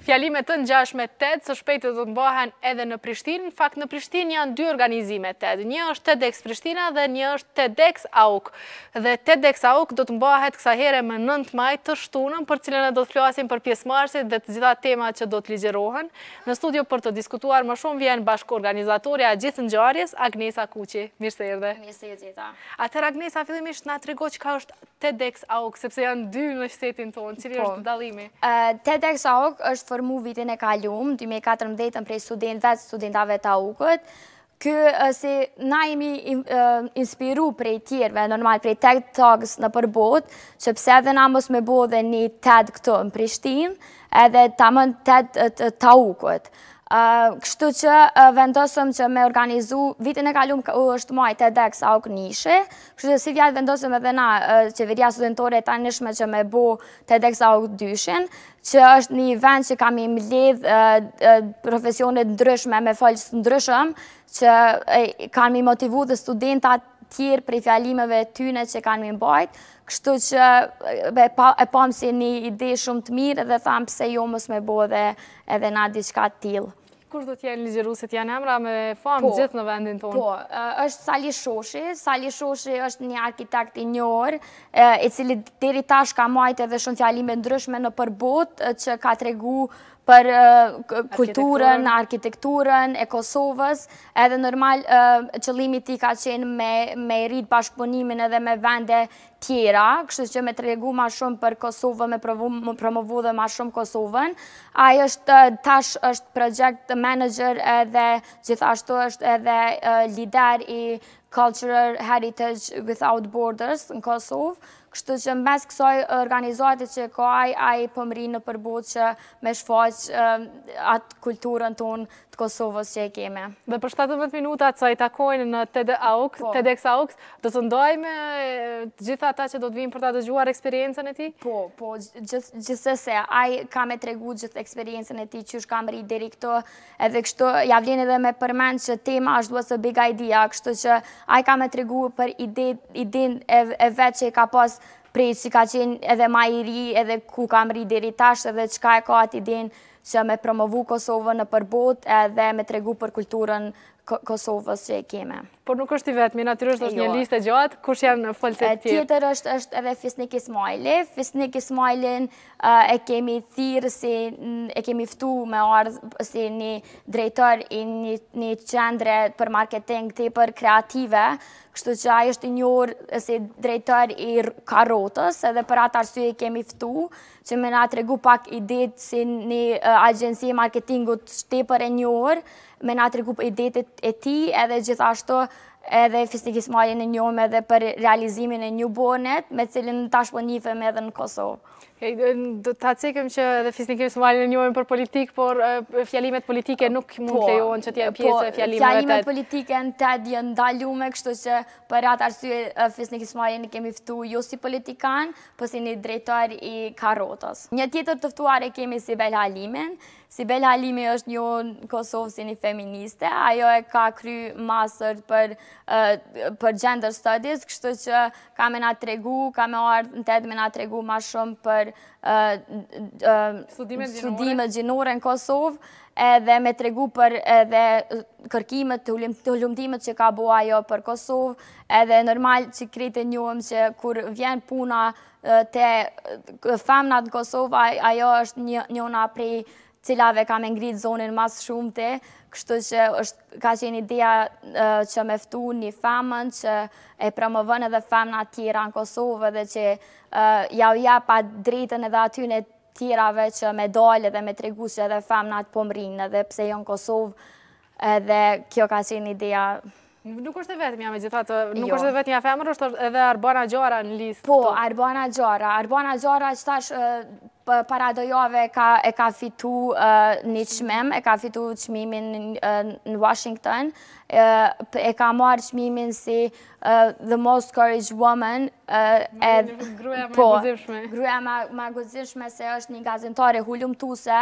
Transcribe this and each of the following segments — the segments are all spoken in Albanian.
Fjalimet të ngjashme TED së shpejti do të bëhen edhe në Prishtinë. Në fakt në Prishtinë janë dy organizime TED. Një është TEDx Prishtina dhe një është TEDx AUK. Dhe TEDx AUK do të bëhet kësa here më 9 maj të shtunën, për cilën e do të flasim për pjesëmarrësit dhe të gjitha temat që do të ligjërohen. Në studio për të diskutuar më shumë vjen bashkëorganizatorja e gjithë ngjarjes, Agnesa Kuqi. Mirë se erdhe. Mirë se jeta. Atëherë Agnesa, fillimisht na trego çka është TEDx AUK, sepse janë dy në shtetin tonë. Cili është dallimi? TEDx AUK është formu vitin e kaluar, 2014 prej studentave të AUK-ut. Se na jemi inspiru prej tjerve, normal prej TED Talks në përbot, që pse edhe na mos me bo dhe një TED këto në Prishtinë, edhe tamën TED të AUK-ut. Kështu që vendosëm që me organizu, vitin e kalum është muaj TEDx AUK Nishe, kështu që si vjatë vendosëm edhe na qeveria studentore ta nishme që me bo TEDx AUK Dyshin, që është një vend që kam i mbledh profesionet ndryshme me folës ndryshëm, që kam i motivu dhe studentat tjerë prej fjalimeve tyne që kanë mi mbajt, kështu që e pam si një ide shumë të mirë dhe thamë pse jo mos me bo edhe na diçka t'tilë. Kush do t'jenë ligjëruesit? Janë emra me famë gjithë në vendin tonë? Po, është Sali Shoshi. Sali Shoshi është një arkitekt i njohur, i cili deri tash ka majtë edhe shumë fjalime ndryshme në përbot, që ka tregu për kulturën, arkitekturën e Kosovës, edhe normal qëllimi ti ka qenë me rritë bashkëpunimin edhe me vende tjera, kështu që me tregu ma shumë për Kosovë, me promovu dhe ma shumë Kosovën. Ai tash është project manager edhe gjithashtu është edhe lider i Cultural Heritage Without Borders në Kosovë. Kështu që mes kësaj organizatit që ka ai pëmri në përbot që me shfaq atë kulturën tonë të Kosovës që e keme. Dhe për 17 minutat sa i takojnë në TEDx AUK, do të ndojmë të gjitha ata që do të vinë për ta dëgjuar eksperiencën e ti? Po, gjithsesi, ai ka me tregu gjithë eksperiencën e ti, qysh kam rritë deri këto, edhe kështu javlen edhe me përmend që tema është was a big idea, kështu që ai ka me tregu për idin e vetë që i ka pas prej që ka qenë edhe ma i ri, edhe ku kam rri deri tash, edhe qka e ka atë idin që me promovu Kosovën në përbot edhe me tregu për kulturën Kosovës që e keme. Por nuk është i vetëmi, natyrisht është një listë e gjatë, kush janë folësit tjerë? Tjetër është edhe Fisnik Ismaili. Fisnik Ismailin e kemi thirë si e kemi ftu me ardhë si një drejtor i një qendre për marketing të për kreative, kështu që ai është i njohur si drejtor i Karotës, edhe për atë arsye kemi ftu, që me na tregu pak idet si një agjenci marketingut shtepër e njohur, me na tregu idet e ti, edhe gjithashtu edhe Fisnik Ismailin e njohëm edhe për realizimin e New Bonet, me cilin tash po njifem edhe në Kosovë. Ta cekem që edhe Fisnik Ismailin e njohëm për politikë, por fjalimet politike nuk mund të lejohen që t'jenë pjesë e fjalimeve TED. Fjalimet politike në TED janë ndalume, kështu që për atë arsye Fisnik Ismailin e kemi ftu jo si politikan, po si një drejtor i Karotës. Një tjetër të ftuar e kemi Sibel Halimin. Sibel Halimi është një në Kosovë si një feministe, ajo e ka kry master për gender studies, kështu që ka me na tregu, ka me ardhë në TED me na tregu ma shumë për studimet gjinore në Kosovë, edhe me tregu për edhe kërkimet të hullumtimet që ka bo ajo për Kosovë, edhe normal që krejtë e njohëm që kur vjen puna të femnat në Kosovë, ajo është njona prej cilave ka me ngritë zonin mas shumëte, kështu që ka qenë ideja që me ftu një femën që e promovën edhe femna tjera në Kosovë dhe që ja u japa drejtën edhe atyne tjerave që me dalë dhe me tregu që edhe femnat po mrinë edhe pse jo në Kosovë edhe kjo ka qenë ideja. Nuk është e vetëmja me gjithatë, nuk është e vetëmja femër, është edhe Arbana Gjara në listë. Po, Arbana Gjara që tash para do jave e ka fitu një çmim, e ka fitu çmimin në Washington, e ka marrë çmimin si The Most Courage Woman. Gruaja më e gëzimshme. Gruaja më e gëzimshme se është një gazetare hulumtuese,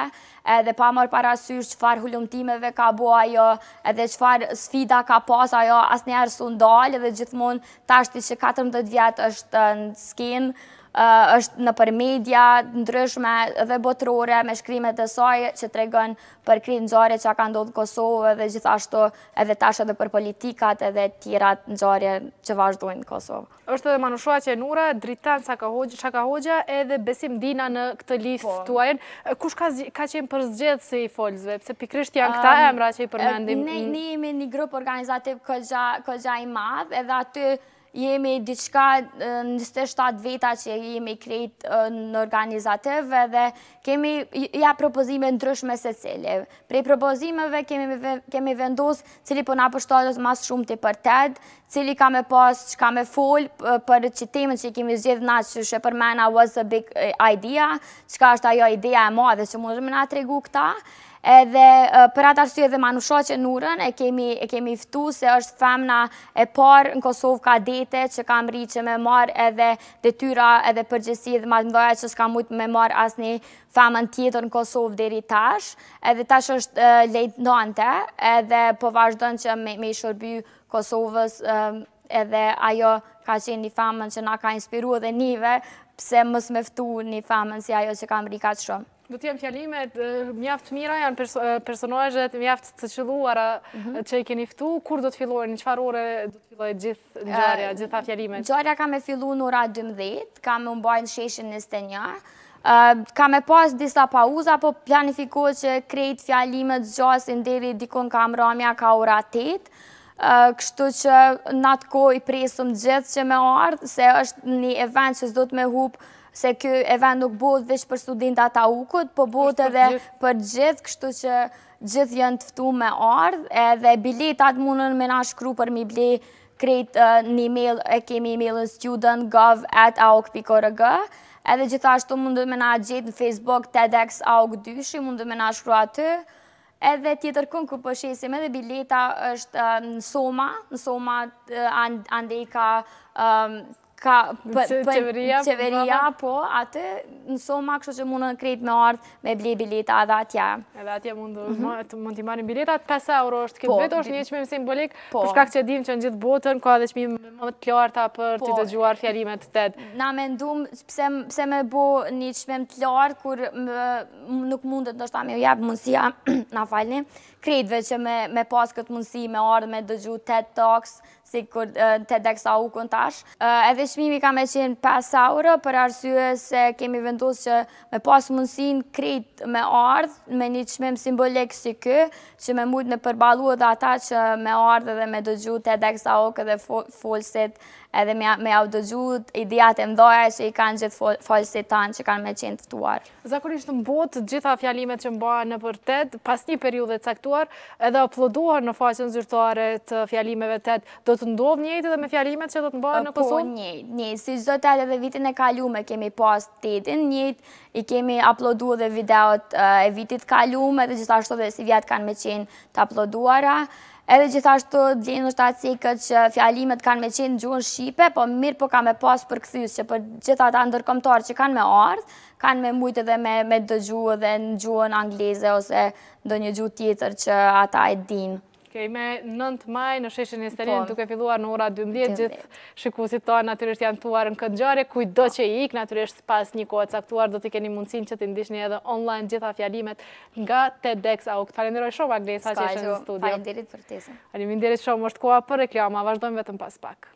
edhe pa marrë parasysh çfarë hulumtimeve ka bo ajo, edhe çfarë sfida ka pas ajo, asnjëherë s'u ndal, edhe gjithmonë tashti që 14 vjet është në skenë, është në për media ndryshme dhe botërore me shkrimet e saj që tregon për krejt ngjarje që ka ndodhur në Kosovë dhe gjithashtu edhe tash edhe për politikat edhe tjera ngjarje që vazhdojnë në Kosovë. Është edhe Manushoaqe Nura, Dritan Çaka Hoxha edhe Besim Dina në këtë listë tuajën. Kush ka qenë përzgjedhësi i folësve? Pse pikërisht janë këta emra që i përmendim? Ne jemi një grup organizativ këgja i madh, edhe aty jemi diçka 27 veta që jemi krejt në organizativ dhe kemi propozime ndryshme se cili. Prej propozimeve kemi vendos cili po na përshtatet mas shumë të për TED, cili ka me pas që ka me fol për që temën që kemi zgjedh na që shë përmena was a big idea, qka është ajo ideja e madhe që mundëm na tregu këta. Edhe për atë arsye dhe Manushoaqe Nurën e kemi ftu se është femna e parë në Kosovë kadete që ka mri që me marë edhe detyra edhe përgjegjësi dhe më mëdha që s'ka mujt me marë asnjë femën tjetër në Kosovë deri tash. Edhe tash është lejtnante edhe po vazhdon që me i shërby Kosovës edhe ajo ka qenë një femën që na ka inspiruar dhe nive pse mos me ftu një femën si ajo që ka mri kaq shumë. Do t'jem fjalimet mjaft mira, janë personazhet mjaft të qelluara që i keni ftu. Kur do të fillojnë, në çfarë ore do të fillojë gjithë ngjarja, gjitha fjalimet? Ngjarja ka me fillu në ora 12, ka me mbajnë sheshin 21. Ka me pas disa pauza, po planifikohet që krejt fjalimet zgjasin deri dikon ka mramja ka ora 8. Kështu që në atë kohë i presëm gjithë që me ardhë, se është një event që s'do të me hupë, se kjo event nuk bëhet veç për studentat AUK-ut, po bëhet edhe për gjithë, kështu që gjithë janë të ftu me ardhë, edhe biletat mundën me na shkru për mi ble krejt një email, e kemi emailën student.gov@auk.org, edhe gjithashtu mundën me na gjetë në Facebook TEDx AUK2, mundën me na shkru aty, edhe tjetër kënë ku përshesim edhe bileta është në Soma ande i ka qeveria, po, atë në Soma, kështu që mundën krejt me ardhë me ble bileta edhe atje. Edhe atje mund t'i marrin biletat, 5 euro është këtë vetë, është një çmim simbolik, për shkak që dim që në gjithë botën ka edhe çmime më të larta për t'i dëgjuar fjalimet TED. Na mendum pse me bo një çmim të lartë kur nuk mundet ndoshta me u jap mundësia, na falni, krejtve që me pas këtë mundësi me ardhë me dëgju TED Talks, si kur TEDx AUK-un tash. Edhe çmimi ka me qenë 5 euro, për arsye se kemi vendosur që me pas mundësin krejt me ardhë, me një çmim simbolik si ky, që me mujt me përballu edhe ata që me ardhë dhe me dëgju TEDx AUK dhe folësit, edhe me au dëgju ideat e mdoja që i kanë gjithë folësit tanë që kanë me qenë të ftuar. Zakonisht në botë, gjitha fjalimet që mbahen në për TED, pas një periudhe caktuar, edhe uploadohen në faqen zyrtare të fjalimeve TED, do të ndodhë njëjtë edhe me fjalimet që do të mbahen në Kosovë? Po, njëjtë. Si çdo TED edhe vitin e kaluar kemi pas TED-in, njëjtë i kemi uploaduar dhe videot e vitit kaluar, edhe gjithashtu dhe si vjet kanë me qenë të uploaduara. Edhe gjithashtu djenë është atë cikët që fjalimet kanë me qenë në gjuhën Shqipe, po mirë po ka me pas përkthys që për gjitha ata ndërkombëtar që kanë me ardhë, kanë me mujtë edhe me dëgju edhe në gjuhën angleze ose ndonjë gjuhë tjetër që ata e dinë. Me 9 maj në sheshin e Stelin, duke filluar në ora 12, gjithë shikuesit tonë natyrisht janë tuar në këtë ngjarje, kujdo që i ik, natyrisht pas një kohë caktuar do t'i keni mundësinë që t'i ndiqni edhe online gjitha fjalimet nga TEDx AUK. Falenderoj shumë Agnesa që ishe në studio. Faleminderit për ftesën. Faleminderit shumë, është koha për reklama, vazhdojmë vetëm pas pak.